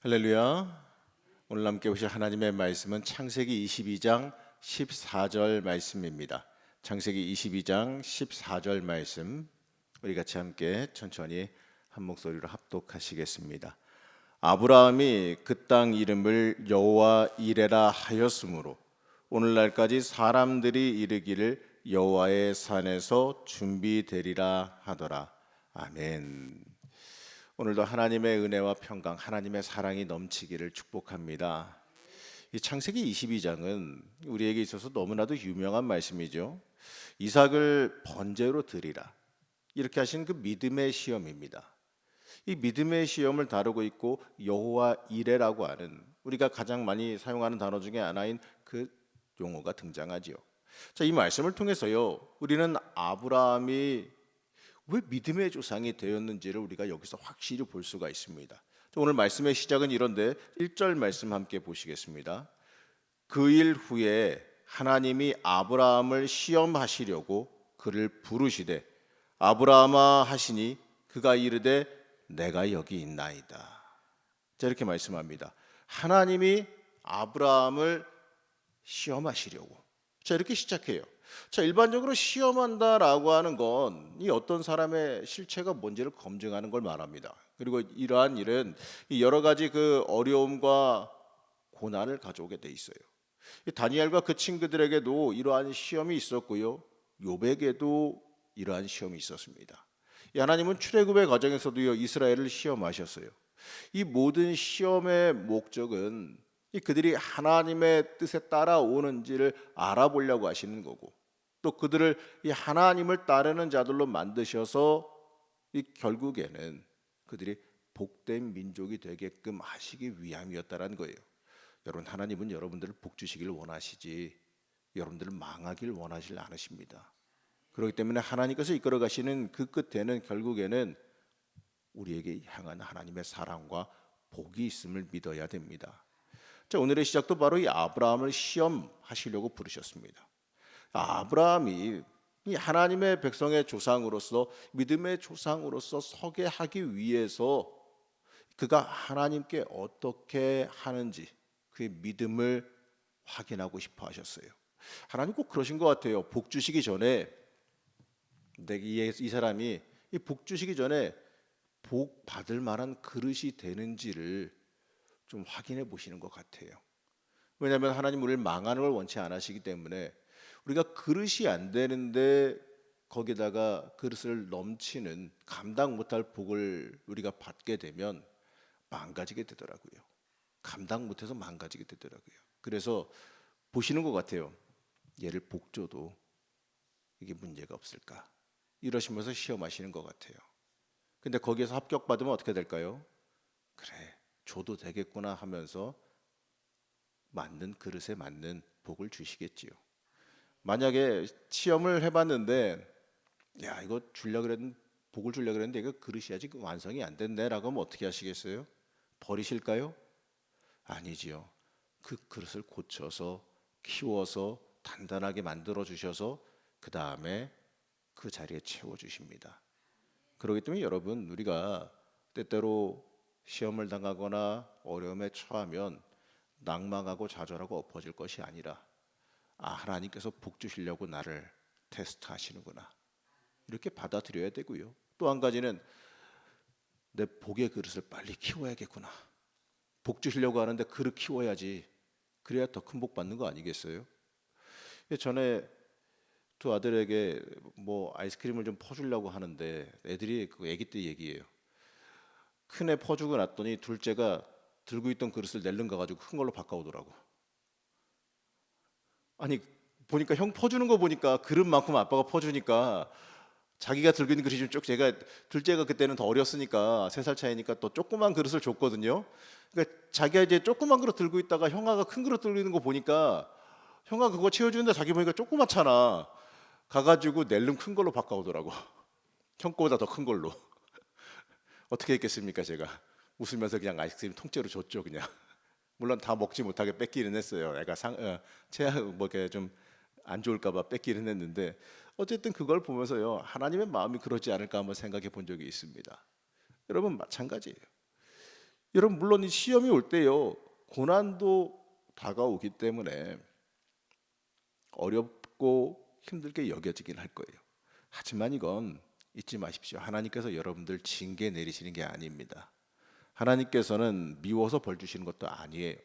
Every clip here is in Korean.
할렐루야. 오늘 함께 보실 하나님의 말씀은 창세기 22장 14절 말씀입니다. 창세기 22장 14절 말씀 우리 같이 함께 천천히 한 목소리로 합독하시겠습니다. 아브라함이 그 땅 이름을 여호와 이레라 하였으므로 오늘날까지 사람들이 이르기를 여호와의 산에서 준비되리라 하더라. 아멘. 오늘도 하나님의 은혜와 평강, 하나님의 사랑이 넘치기를 축복합니다. 이 창세기 22장은 우리에게 있어서 너무나도 유명한 말씀이죠. 이삭을 번제로 드리라. 이렇게 하신 그 믿음의 시험입니다. 이 믿음의 시험을 다루고 있고 여호와 이레라고 하는 우리가 가장 많이 사용하는 단어 중에 하나인 그 용어가 등장하지요. 자, 이 말씀을 통해서요, 우리는 아브라함이 왜 믿음의 조상이 되었는지를 우리가 여기서 확실히 볼 수가 있습니다. 오늘 말씀의 시작은 이런데 1절 말씀 함께 보시겠습니다. 그 일 후에 하나님이 아브라함을 시험하시려고 그를 부르시되 아브라함아 하시니 그가 이르되 내가 여기 있나이다. 자, 이렇게 말씀합니다. 하나님이 아브라함을 시험하시려고. 자, 이렇게 시작해요. 자, 일반적으로 시험한다라고 하는 건 이 어떤 사람의 실체가 뭔지를 검증하는 걸 말합니다. 그리고 이러한 일은 여러 가지 그 어려움과 고난을 가져오게 돼 있어요. 다니엘과 그 친구들에게도 이러한 시험이 있었고요, 욥에게도 이러한 시험이 있었습니다. 하나님은 출애굽의 과정에서도요 이스라엘을 시험하셨어요. 이 모든 시험의 목적은 그들이 하나님의 뜻에 따라오는지를 알아보려고 하시는 거고, 또 그들을 이 하나님을 따르는 자들로 만드셔서 이 결국에는 그들이 복된 민족이 되게끔 하시기 위함이었다라는 거예요. 여러분, 하나님은 여러분들을 복 주시길 원하시지 여러분들을 망하길 원하지 않으십니다. 그렇기 때문에 하나님께서 이끌어 가시는 그 끝에는 결국에는 우리에게 향한 하나님의 사랑과 복이 있음을 믿어야 됩니다. 자, 오늘의 시작도 바로 이 아브라함을 시험하시려고 부르셨습니다. 아브라함이 이 하나님의 백성의 조상으로서, 믿음의 조상으로서 서게 하기 위해서 그가 하나님께 어떻게 하는지 그의 믿음을 확인하고 싶어 하셨어요. 하나님 꼭 그러신 것 같아요. 복 주시기 전에 이 사람이 이 복 주시기 전에 복 받을 만한 그릇이 되는지를 좀 확인해 보시는 것 같아요. 왜냐하면 하나님 우리를 망하는 걸 원치 않으시기 때문에 우리가 그릇이 안 되는데 거기다가 그릇을 넘치는 감당 못할 복을 우리가 받게 되면 망가지게 되더라고요. 감당 못해서 망가지게 되더라고요. 그래서 보시는 것 같아요. 얘를 복 줘도 이게 문제가 없을까, 이러시면서 시험하시는 것 같아요. 근데 거기에서 합격받으면 어떻게 될까요? 그래, 줘도 되겠구나 하면서 맞는 그릇에 맞는 복을 주시겠지요. 만약에 시험을 해봤는데 야, 이거 주려 그랬는데, 복을 주려 그랬는데 이거 그릇이 아직 완성이 안 됐네라고 하면 어떻게 하시겠어요? 버리실까요? 아니지요. 그 그릇을 고쳐서 키워서 단단하게 만들어 주셔서 그 다음에 그 자리에 채워 주십니다. 그렇기 때문에 여러분, 우리가 때때로 시험을 당하거나 어려움에 처하면 낭망하고 좌절하고 엎어질 것이 아니라, 아, 하나님께서 복 주시려고 나를 테스트하시는구나, 이렇게 받아들여야 되고요. 또 한 가지는 내 복의 그릇을 빨리 키워야겠구나. 복 주시려고 하는데 그릇 키워야지. 그래야 더 큰 복 받는 거 아니겠어요? 전에 두 아들에게 뭐 아이스크림을 좀 퍼주려고 하는데 애들이 그 아기 때 얘기예요. 큰 애 퍼주고 났더니 둘째가 들고 있던 그릇을 낼름 가가지고 큰 걸로 바꿔오더라고. 아니, 보니까 형 퍼주는 거 보니까 그릇만큼 아빠가 퍼주니까 자기가 들고 있는 그릇이 좀 제가 둘째가 그때는 더 어렸으니까 3살 차이니까 또 조그만 그릇을 줬거든요. 그러니까 자기가 이제 조그만 그릇 들고 있다가 형아가 큰 그릇 들고 있는 거 보니까 형아 그거 채워주는데 자기 보니까 조그맣잖아. 가가지고 낼름 큰 걸로 바꿔오더라고. 형 거보다 더 큰 걸로. 어떻게 했겠습니까? 제가 웃으면서 그냥 아이스크림 통째로 줬죠, 그냥. 물론 다 먹지 못하게 뺏기는 했어요. 애가 체하 뭐 이렇게 좀 안 좋을까봐 뺏기는 했는데, 어쨌든 그걸 보면서요, 하나님의 마음이 그러지 않을까 한번 생각해 본 적이 있습니다. 여러분, 마찬가지예요. 여러분 물론 이 시험이 올 때요 고난도 다가오기 때문에 어렵고 힘들게 여겨지긴 할 거예요. 하지만 이건 잊지 마십시오. 하나님께서 여러분들 징계 내리시는 게 아닙니다. 하나님께서는 미워서 벌 주시는 것도 아니에요.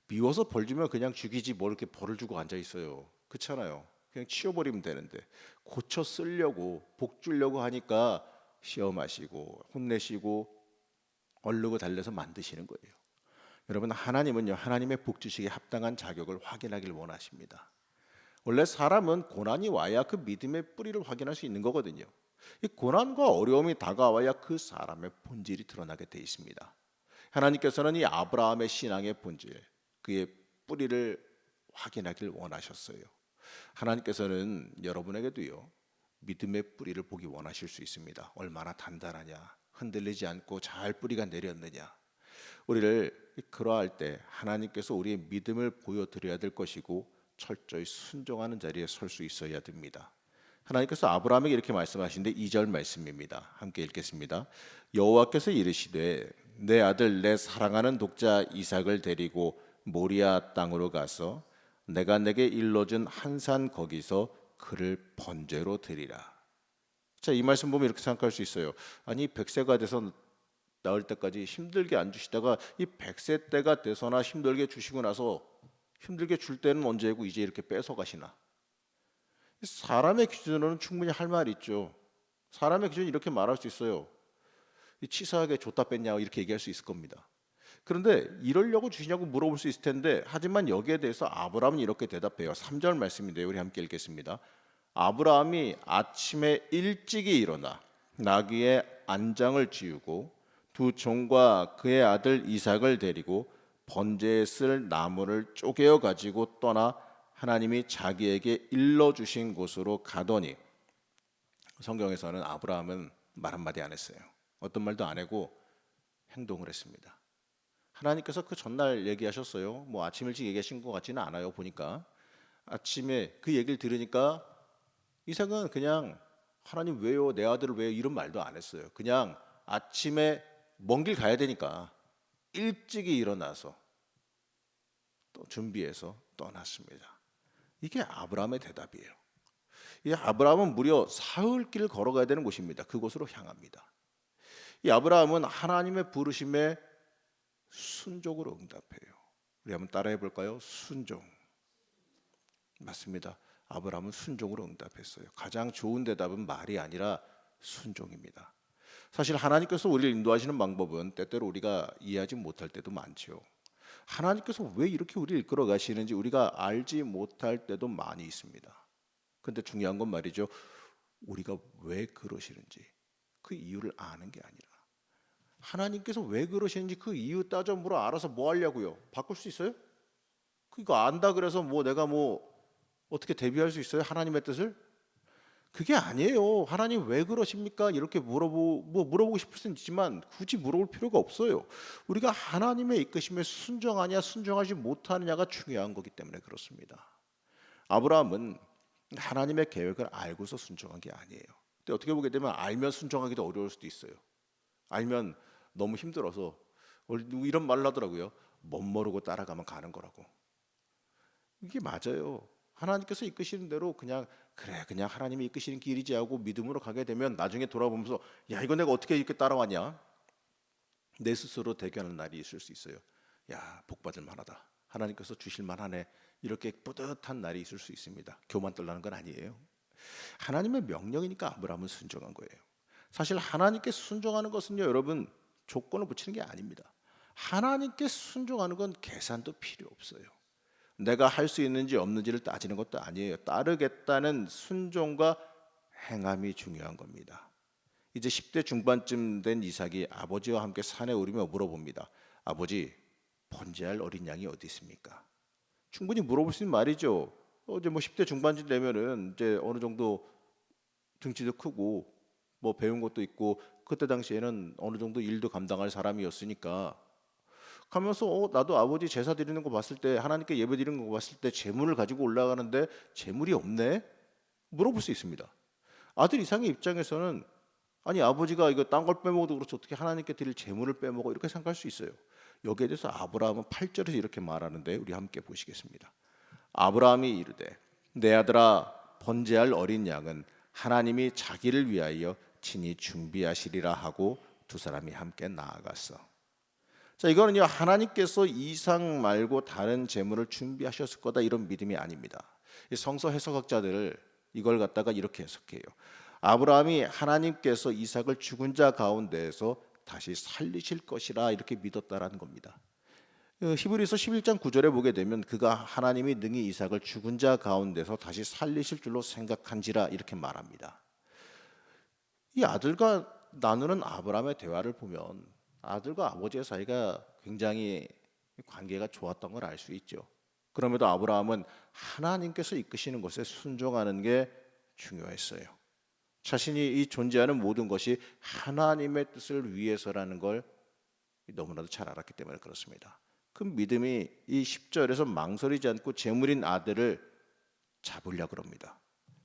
미워서 벌 주면 그냥 죽이지 뭘 이렇게 벌을 주고 앉아 있어요. 그렇잖아요. 그냥 치워버리면 되는데 고쳐 쓰려고 복 주려고 하니까 시험하시고 혼내시고 얼르고 달래서 만드시는 거예요. 여러분 하나님은요 하나님의 복 주시기에 합당한 자격을 확인하길 원하십니다. 원래 사람은 고난이 와야 그 믿음의 뿌리를 확인할 수 있는 거거든요. 이 고난과 어려움이 다가와야 그 사람의 본질이 드러나게 돼 있습니다. 하나님께서는 이 아브라함의 신앙의 본질, 그의 뿌리를 확인하길 원하셨어요. 하나님께서는 여러분에게도요 믿음의 뿌리를 보기 원하실 수 있습니다. 얼마나 단단하냐, 흔들리지 않고 잘 뿌리가 내렸느냐. 우리를 그러할 때 하나님께서 우리의 믿음을 보여드려야 될 것이고 철저히 순종하는 자리에 설 수 있어야 됩니다. 하나님께서 아브라함에게 이렇게 말씀하시는데 2절 말씀입니다. 함께 읽겠습니다. 여호와께서 이르시되 내 아들 내 사랑하는 독자 이삭을 데리고 모리아 땅으로 가서 내가 내게 일러준 한 산 거기서 그를 번제로 드리라. 자, 이 말씀 보면 이렇게 생각할 수 있어요. 아니 100세가 돼서 나을 때까지 힘들게 안 주시다가 이 100세 때가 돼서나 힘들게 주시고 나서 힘들게 줄 때는 언제고 이제 이렇게 뺏어 가시나. 사람의 기준으로는 충분히 할 말이 있죠. 사람의 기준이 이렇게 말할 수 있어요. 치사하게 줬다 뺐냐 이렇게 얘기할 수 있을 겁니다. 그런데 이러려고 주시냐고 물어볼 수 있을 텐데 하지만 여기에 대해서 아브라함은 이렇게 대답해요. 3절 말씀인데요. 우리 함께 읽겠습니다. 아브라함이 아침에 일찍이 일어나 나귀의 안장을 지우고 두 종과 그의 아들 이삭을 데리고 번제에 쓸 나무를 쪼개어 가지고 떠나 하나님이 자기에게 일러주신 곳으로 가더니 성경에서는 아브라함은 말 한마디 안 했어요. 어떤 말도 안 하고 행동을 했습니다. 하나님께서 그 전날 얘기하셨어요. 뭐 아침 일찍 얘기하신 것 같지는 않아요. 보니까 아침에 그 얘기를 들으니까 이삭은 그냥 하나님 왜요? 내 아들을 왜요? 이런 말도 안 했어요. 그냥 아침에 먼 길 가야 되니까 일찍이 일어나서 또 준비해서 떠났습니다. 이게 아브라함의 대답이에요. 이 아브라함은 무려 사흘길을 걸어가야 되는 곳입니다. 그곳으로 향합니다. 이 아브라함은 하나님의 부르심에 순종으로 응답해요. 우리 한번 따라해 볼까요? 순종. 맞습니다. 아브라함은 순종으로 응답했어요. 가장 좋은 대답은 말이 아니라 순종입니다. 사실 하나님께서 우리를 인도하시는 방법은 때때로 우리가 이해하지 못할 때도 많죠. 하나님께서 왜 이렇게 우리를 이끌어 가시는지 우리가 알지 못할 때도 많이 있습니다. 근데 중요한 건 말이죠. 우리가 왜 그러시는지 그 이유를 아는 게 아니라 하나님께서 왜 그러시는지 그 이유 따져 물어 알아서 뭐 하려고요? 바꿀 수 있어요? 그거 안다 그래서 뭐 내가 뭐 어떻게 대비할 수 있어요? 하나님의 뜻을? 그게 아니에요. 하나님 왜 그러십니까? 이렇게 물어보고 싶을 수는 있지만 굳이 물어볼 필요가 없어요. 우리가 하나님의 이끄심에 순종하냐 순종하지 못하느냐가 중요한 거기 때문에 그렇습니다. 아브라함은 하나님의 계획을 알고서 순종한 게 아니에요. 근데 어떻게 보게 되면 알면 순종하기도 어려울 수도 있어요. 알면 너무 힘들어서 이런 말을 하더라고요. 멋모르고 따라가면 가는 거라고. 이게 맞아요. 하나님께서 이끄시는 대로 그냥 그래 그냥 하나님이 이끄시는 길이지 하고 믿음으로 가게 되면 나중에 돌아보면서 야 이거 내가 어떻게 이렇게 따라왔냐 내 스스로 대견하는 날이 있을 수 있어요. 야 복받을 만하다. 하나님께서 주실 만하네. 이렇게 뿌듯한 날이 있을 수 있습니다. 교만 떨라는 건 아니에요. 하나님의 명령이니까 아브라함은 순종한 거예요. 사실 하나님께 순종하는 것은요 여러분 조건을 붙이는 게 아닙니다. 하나님께 순종하는 건 계산도 필요 없어요. 내가 할 수 있는지 없는지를 따지는 것도 아니에요. 따르겠다는 순종과 행함이 중요한 겁니다. 이제 10대 중반쯤 된 이삭이 아버지와 함께 산에 오르며 물어봅니다. 아버지, 번제할 어린 양이 어디 있습니까? 충분히 물어볼 수 있는 말이죠. 이제 뭐 10대 중반쯤 되면은 이제 어느 정도 등치도 크고 뭐 배운 것도 있고 그때 당시에는 어느 정도 일도 감당할 사람이었으니까 가면서 나도 아버지 제사 드리는 거 봤을 때 하나님께 예배 드리는 거 봤을 때 재물을 가지고 올라가는데 재물이 없네? 물어볼 수 있습니다. 아들 이상의 입장에서는 아니 아버지가 이거 딴 걸 빼먹어도 그렇지 어떻게 하나님께 드릴 재물을 빼먹어 이렇게 생각할 수 있어요. 여기에 대해서 아브라함은 8절에서 이렇게 말하는데 우리 함께 보시겠습니다. 아브라함이 이르되 내 아들아 번제할 어린 양은 하나님이 자기를 위하여 친히 준비하시리라 하고 두 사람이 함께 나아갔어. 자, 이거는요 하나님께서 이상 말고 다른 제물을 준비하셨을 거다 이런 믿음이 아닙니다. 이 성서 해석학자들 이걸 갖다가 이렇게 해석해요. 아브라함이 하나님께서 이삭을 죽은 자 가운데에서 다시 살리실 것이라 이렇게 믿었다라는 겁니다. 히브리서 11장 9절에 보게 되면 그가 하나님이 능히 이삭을 죽은 자 가운데서 다시 살리실 줄로 생각한지라 이렇게 말합니다. 이 아들과 나누는 아브라함의 대화를 보면 아들과 아버지의 사이가 굉장히 관계가 좋았던 걸 알 수 있죠. 그럼에도 아브라함은 하나님께서 이끄시는 것에 순종하는 게 중요했어요. 자신이 이 존재하는 모든 것이 하나님의 뜻을 위해서라는 걸 너무나도 잘 알았기 때문에 그렇습니다. 그 믿음이 이 10절에서 망설이지 않고 재물인 아들을 잡으려고 그럽니다.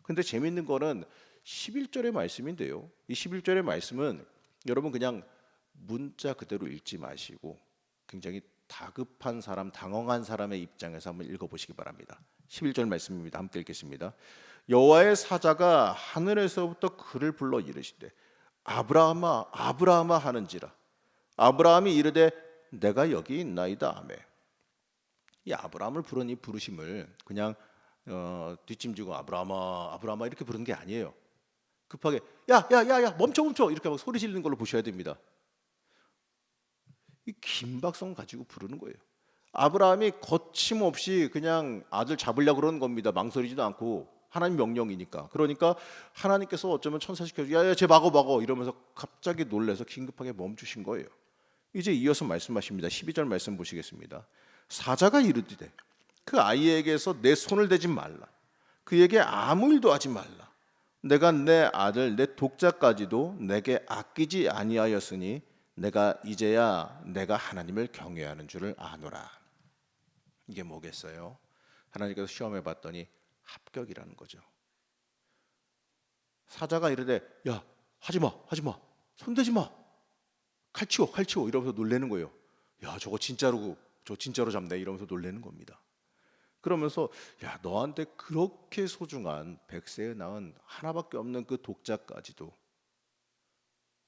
근데 재밌는 거는 11절의 말씀인데요. 이 11절의 말씀은 여러분 그냥 문자 그대로 읽지 마시고 굉장히 다급한 사람, 당황한 사람의 입장에서 한번 읽어보시기 바랍니다. 11절 말씀입니다. 함께 읽겠습니다. 여호와의 사자가 하늘에서부터 그를 불러 이르시되 아브라함아 아브라함아 하는지라 아브라함이 이르되 내가 여기 있나이다 아멘. 이 아브라함을 부른 이 부르심을 그냥 뒷짐지고 아브라함아 아브라함아 이렇게 부르는 게 아니에요. 급하게 야야야야 멈춰 이렇게 막 소리 지르는 걸로 보셔야 됩니다. 이 긴박성 가지고 부르는 거예요. 아브라함이 거침없이 그냥 아들 잡으려고 그러는 겁니다. 망설이지도 않고 하나님 명령이니까. 그러니까 하나님께서 어쩌면 천사시켜서 야야 쟤 막어 이러면서 갑자기 놀라서 긴급하게 멈추신 거예요. 이제 이어서 말씀하십니다. 12절 말씀 보시겠습니다. 사자가 이르되 그 아이에게서 내 손을 대지 말라. 그에게 아무 일도 하지 말라. 내가 내 아들 내 독자까지도 내게 아끼지 아니하였으니 내가 이제야 내가 하나님을 경외하는 줄을 아노라. 이게 뭐겠어요? 하나님께서 시험해 봤더니 합격이라는 거죠. 사자가 이르되 야 하지마 손대지 마 칼 치워 이러면서 놀래는 거예요. 야 저거 진짜로 저 진짜로 잡네 이러면서 놀래는 겁니다. 그러면서 야 너한테 그렇게 소중한 백세에 낳은 하나밖에 없는 그 독자까지도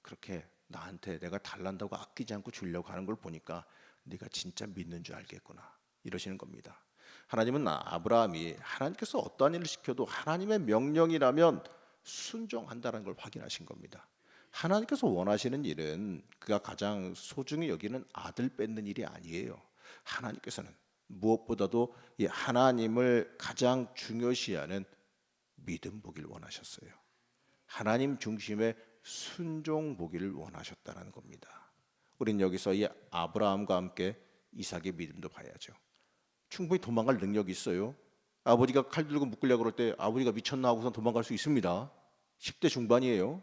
그렇게 나한테 내가 달란다고 아끼지 않고 주려고 하는 걸 보니까 네가 진짜 믿는 줄 알겠구나 이러시는 겁니다. 하나님은 아브라함이 하나님께서 어떠한 일을 시켜도 하나님의 명령이라면 순종한다는 걸 확인하신 겁니다. 하나님께서 원하시는 일은 그가 가장 소중히 여기는 아들 뺏는 일이 아니에요. 하나님께서는 무엇보다도 이 하나님을 가장 중요시하는 믿음 보기를 원하셨어요. 하나님 중심의 순종 보기를 원하셨다는 겁니다. 우린 여기서 이 아브라함과 함께 이삭의 믿음도 봐야죠. 충분히 도망갈 능력이 있어요. 아버지가 칼 들고 묶으려고 그럴 때 아버지가 미쳤나 하고선 도망갈 수 있습니다. 10대 중반이에요.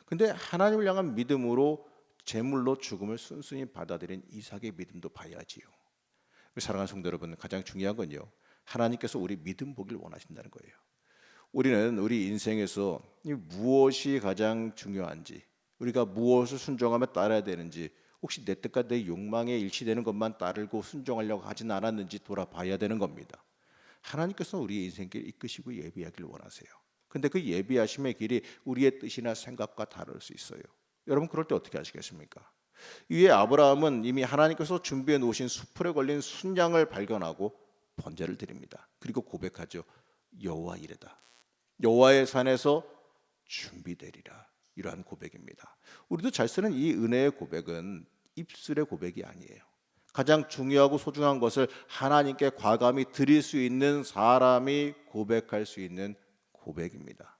근데 하나님을 향한 믿음으로 제물로 죽음을 순순히 받아들인 이삭의 믿음도 봐야지요. 사랑하는 성도 여러분, 가장 중요한 건요, 하나님께서 우리 믿음 보기를 원하신다는 거예요. 우리는 우리 인생에서 무엇이 가장 중요한지, 우리가 무엇을 순종하며 따라야 되는지, 혹시 내 뜻과 내 욕망에 일치되는 것만 따르고 순종하려고 하진 않았는지 돌아봐야 되는 겁니다. 하나님께서 우리의 인생길 이끄시고 예비하기를 원하세요. 근데 그 예비하심의 길이 우리의 뜻이나 생각과 다를 수 있어요. 여러분 그럴 때 어떻게 하시겠습니까? 위에 아브라함은 이미 하나님께서 준비해 놓으신 수풀에 걸린 순양을 발견하고 번제를 드립니다. 그리고 고백하죠. 여호와 이르다. 여호와의 산에서 준비되리라. 이러한 고백입니다. 우리도 잘 쓰는 이 은혜의 고백은 입술의 고백이 아니에요. 가장 중요하고 소중한 것을 하나님께 과감히 드릴 수 있는 사람이 고백할 수 있는 고백입니다.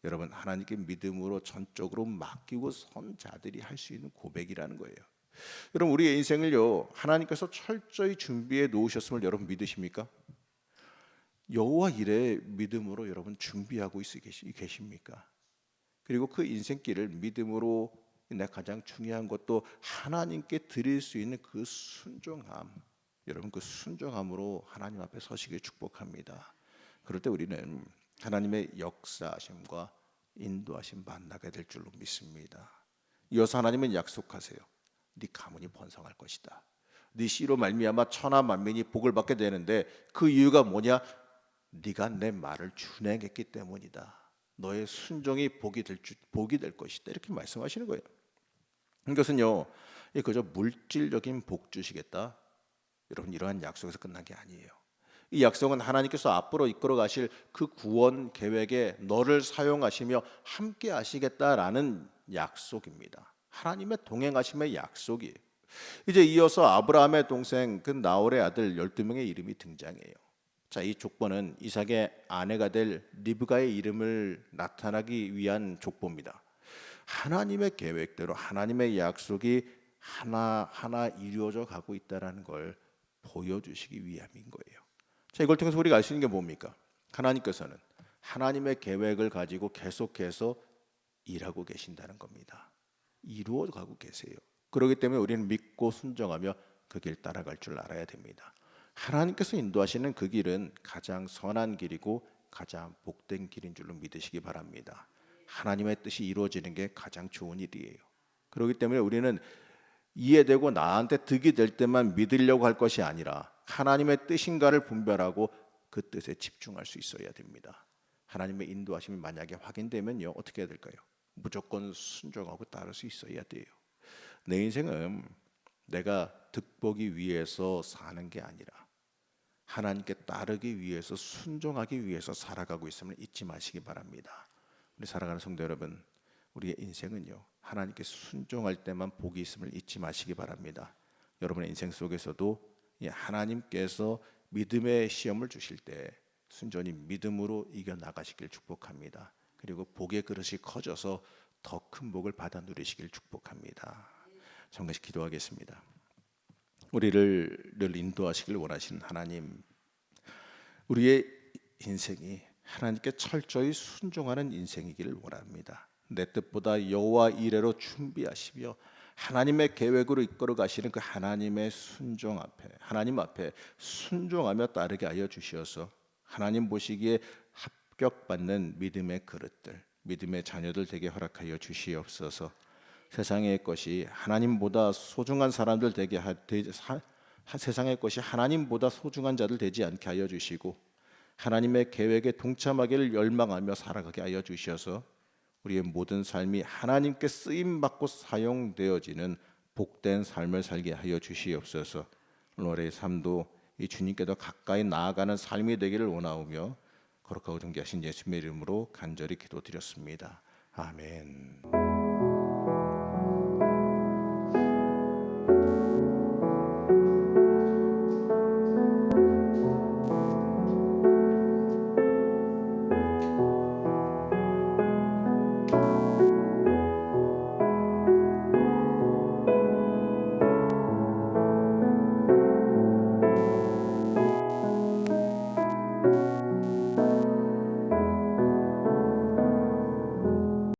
여러분 하나님께 믿음으로 전적으로 맡기고 선 자들이 할 수 있는 고백이라는 거예요. 여러분 우리의 인생을요 하나님께서 철저히 준비해 놓으셨음을 여러분 믿으십니까? 여호와 이레 믿음으로 여러분 준비하고 계십니까? 그리고 그 인생길을 믿음으로 내 가장 중요한 것도 하나님께 드릴 수 있는 그 순종함, 여러분 그 순종함으로 하나님 앞에 서시길 축복합니다. 그럴 때 우리는 하나님의 역사하심과 인도하심 만나게 될 줄로 믿습니다. 이어서 하나님은 약속하세요. 네 가문이 번성할 것이다. 네 씨로 말미암아 천하 만민이 복을 받게 되는데 그 이유가 뭐냐? 네가 내 말을 준행했기 때문이다. 너의 순종이 복이 될 것이다. 이렇게 말씀하시는 거예요. 이것은요, 그저 물질적인 복 주시겠다. 여러분, 이러한 약속에서 끝난 게 아니에요. 이 약속은 하나님께서 앞으로 이끌어 가실 그 구원 계획에 너를 사용하시며 함께 하시겠다라는 약속입니다. 하나님의 동행하심의 약속이에요. 이제 이어서 아브라함의 동생 그 나홀의 아들 12명의 이름이 등장해요. 자, 이 족보는 이삭의 아내가 될 리브가의 이름을 나타나기 위한 족보입니다. 하나님의 계획대로 하나님의 약속이 하나하나 이루어져 가고 있다는 걸 보여주시기 위함인 거예요. 자, 이걸 통해서 우리가 알 수 있는 게 뭡니까? 하나님께서는 하나님의 계획을 가지고 계속해서 일하고 계신다는 겁니다. 이루어 가고 계세요. 그렇기 때문에 우리는 믿고 순종하며 그 길 따라갈 줄 알아야 됩니다. 하나님께서 인도하시는 그 길은 가장 선한 길이고 가장 복된 길인 줄로 믿으시기 바랍니다. 하나님의 뜻이 이루어지는 게 가장 좋은 일이에요. 그렇기 때문에 우리는 이해되고 나한테 득이 될 때만 믿으려고 할 것이 아니라 하나님의 뜻인가를 분별하고 그 뜻에 집중할 수 있어야 됩니다. 하나님의 인도하심이 만약에 확인되면요, 어떻게 해야 될까요? 무조건 순종하고 따를 수 있어야 돼요. 내 인생은 내가 득보기 위해서 사는 게 아니라 하나님께 따르기 위해서 순종하기 위해서 살아가고 있음을 잊지 마시기 바랍니다. 우리 살아가는 성도 여러분, 우리의 인생은요, 하나님께 순종할 때만 복이 있음을 잊지 마시기 바랍니다. 여러분의 인생 속에서도 하나님께서 믿음의 시험을 주실 때 순전히 믿음으로 이겨나가시길 축복합니다. 그리고 복의 그릇이 커져서 더 큰 복을 받아 누리시길 축복합니다. 정같이 기도하겠습니다. 우리를 늘 인도하시길 원하시는 하나님, 우리의 인생이 하나님께 철저히 순종하는 인생이기를 원합니다. 내 뜻보다 여호와 이레로 준비하시며 하나님의 계획으로 이끌어 가시는 그 하나님의 순종 앞에, 하나님 앞에 순종하며 따르게 하여 주시어서 하나님 보시기에 합격받는 믿음의 그릇들, 믿음의 자녀들 되게 허락하여 주시옵소서. 세상의 것이 하나님보다 소중한 사람들 되게 세상의 것이 하나님보다 소중한 자들 되지 않게 하여 주시고 하나님의 계획에 동참하기를 열망하며 살아가게 하여 주셔서 우리의 모든 삶이 하나님께 쓰임 받고 사용되어지는 복된 삶을 살게 하여 주시옵소서. 오늘의 삶도 이 주님께 더 가까이 나아가는 삶이 되기를 원하오며 거룩하고 존귀하신 예수님의 이름으로 간절히 기도드렸습니다. 아멘.